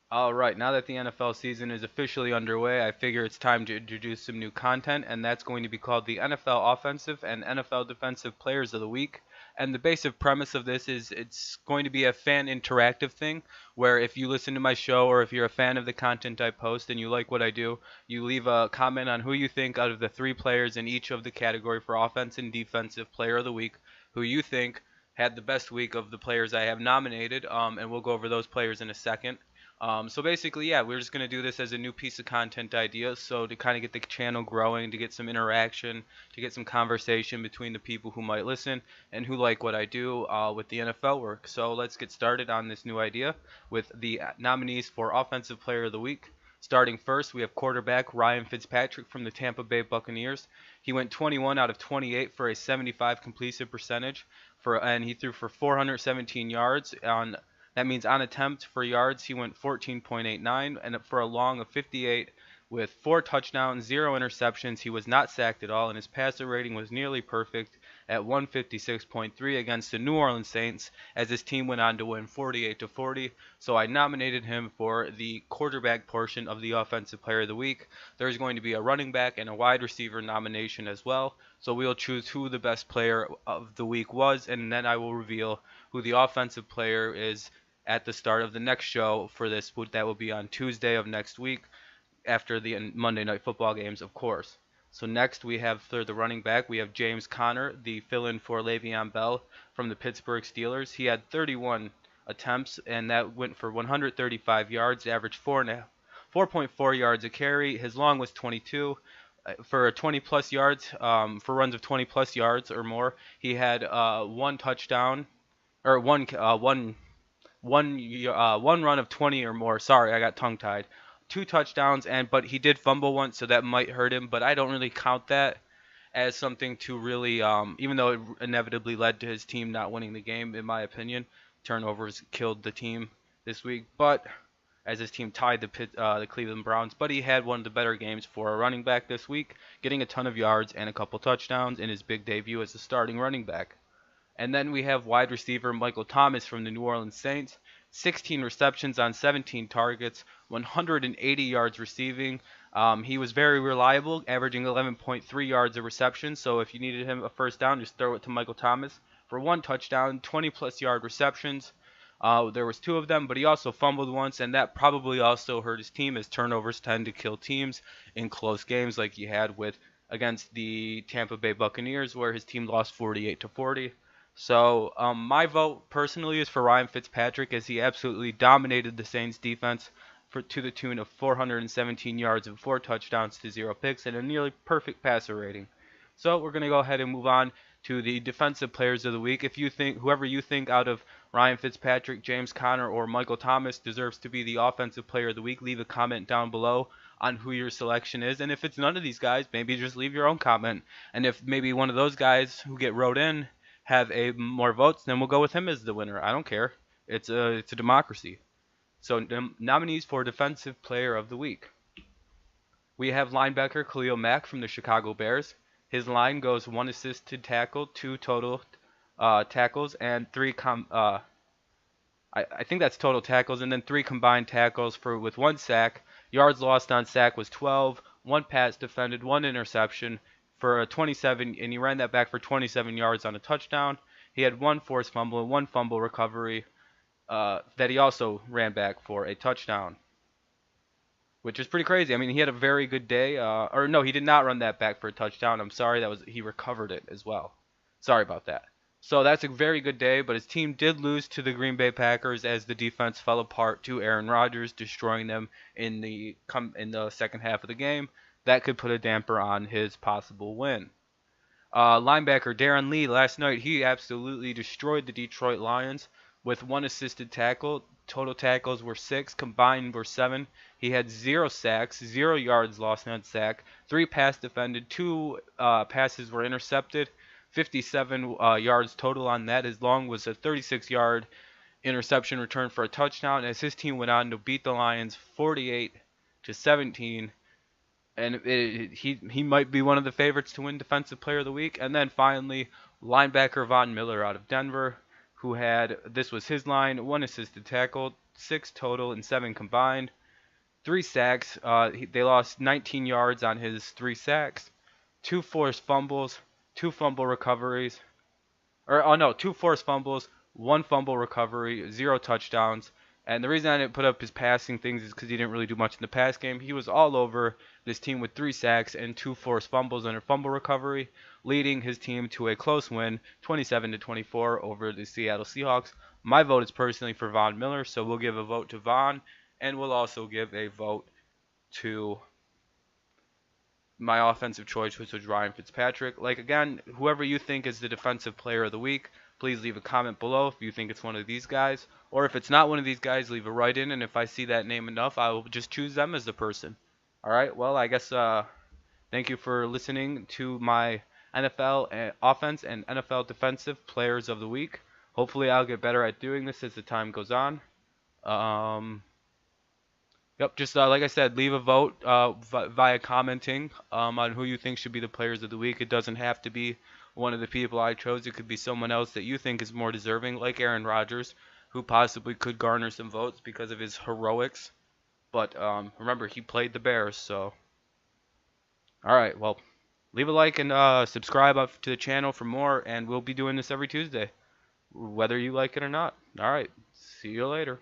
All right, now that the NFL season is officially underway, I figure it's time to introduce some new content, and that's going to be called the NFL Offensive and NFL Defensive Players of the Week. And the basic premise of this is it's going to be a fan interactive thing where if you listen to my show or if you're a fan of the content I post and you like what I do, you leave a comment on who you think out of the three players in each of the category for offense and defensive player of the week, who you think had the best week of the players I have nominated, and we'll go over those players in a second. So basically, yeah, we're just going to do this as a new piece of content idea. So to kind of get the channel growing, to get some interaction, to get some conversation between the people who might listen and who like what I do with the NFL work. So let's get started on this new idea with the nominees for Offensive Player of the Week. Starting first, we have quarterback Ryan Fitzpatrick from the Tampa Bay Buccaneers. He went 21 out of 28 for a 75 completion percentage and he threw for 417 yards on that means on attempt for yards, he went 14.89, and for a long of 58 with 4 touchdowns, 0 interceptions. He was not sacked at all, and his passer rating was nearly perfect at 156.3 against the New Orleans Saints as his team went on to win 48 to 40. So I nominated him for the quarterback portion of the Offensive Player of the Week. There's going to be a running back and a wide receiver nomination as well. So we'll choose who the best player of the week was, and then I will reveal who the offensive player is at the start of the next show for this. That will be on Tuesday of next week after the Monday Night Football games, of course. So next we have for the running back, we have James Conner, the fill-in for Le'Veon Bell from the Pittsburgh Steelers. He had 31 attempts, and that went for 135 yards, averaged 4.4 yards a carry. His long was 22. For 20 plus yards, for runs of 20 plus yards or more, he had one touchdown or one run of 20 or more. Sorry, I got tongue tied. Two touchdowns, but he did fumble once, so that might hurt him. But I don't really count that as something to really, even though it inevitably led to his team not winning the game, in my opinion. Turnovers killed the team this week, but as his team tied the Cleveland Browns. But he had one of the better games for a running back this week, getting a ton of yards and a couple touchdowns in his big debut as a starting running back. And then we have wide receiver Michael Thomas from the New Orleans Saints. 16 receptions on 17 targets, 180 yards receiving. He was very reliable, averaging 11.3 yards a reception. So if you needed him a first down, just throw it to Michael Thomas for one touchdown, 20 plus yard receptions. There was two of them, but he also fumbled once, and that probably also hurt his team as turnovers tend to kill teams in close games like he had with against the Tampa Bay Buccaneers, where his team lost 48 to 40. So my vote personally is for Ryan Fitzpatrick as he absolutely dominated the Saints defense to the tune of 417 yards and 4 touchdowns to 0 picks and a nearly perfect passer rating. So we're going to go ahead and move on to the defensive players of the week. If you think whoever you think out of Ryan Fitzpatrick, James Conner, or Michael Thomas deserves to be the offensive player of the week, leave a comment down below on who your selection is. And if it's none of these guys, maybe just leave your own comment. And if maybe one of those guys who get wrote in have more votes, then we'll go with him as the winner. I don't care. It's a democracy. So nominees for Defensive Player of the Week. We have linebacker Khalil Mack from the Chicago Bears. His line goes one assisted tackle, two total tackles, and I think that's total tackles, and then three combined tackles with one sack. Yards lost on sack was 12, one pass defended, one interception for a 27, and he ran that back for 27 yards on a touchdown. He had one forced fumble and one fumble recovery that he also ran back for a touchdown, which is pretty crazy. I mean, he had a very good day. Or no, he did not run that back for a touchdown. I'm sorry, he recovered it as well. Sorry about that. So that's a very good day, but his team did lose to the Green Bay Packers as the defense fell apart to Aaron Rodgers, destroying them in the second half of the game. That could put a damper on his possible win. Linebacker Darren Lee last night, he absolutely destroyed the Detroit Lions with one assisted tackle. Total tackles were 6, combined were 7. He had 0 sacks, 0 yards lost on sack, 3 pass defended, 2 passes were intercepted, 57 yards total on that. His long was a 36-yard interception return for a touchdown as his team went on to beat the Lions 48 to 17. And he might be one of the favorites to win Defensive Player of the Week. And then finally, linebacker Von Miller out of Denver, this was his line, one assisted tackle, 6 total and 7 combined. 3 sacks. They lost 19 yards on his 3 sacks. 2 forced fumbles. 2 fumble recoveries. Or oh no, 2 forced fumbles, 1 fumble recovery, 0 touchdowns. And the reason I didn't put up his passing things is because he didn't really do much in the pass game. He was all over this team with 3 sacks and 2 forced fumbles and a fumble recovery, leading his team to a close win, 27-24 over the Seattle Seahawks. My vote is personally for Von Miller, so we'll give a vote to Von, and we'll also give a vote to my offensive choice, which was Ryan Fitzpatrick. Like, again, whoever you think is the defensive player of the week, please leave a comment below if you think it's one of these guys. Or if it's not one of these guys, leave a write in, and if I see that name enough, I will just choose them as the person. Alright, well, I guess thank you for listening to my NFL offense and NFL defensive players of the week. Hopefully I'll get better at doing this as the time goes on. Yep, just like I said, leave a vote via commenting on who you think should be the players of the week. It doesn't have to be one of the people I chose. It could be someone else that you think is more deserving, like Aaron Rodgers, who possibly could garner some votes because of his heroics. But remember, he played the Bears, so. Alright, well, leave a like and subscribe up to the channel for more, and we'll be doing this every Tuesday, whether you like it or not. Alright, see you later.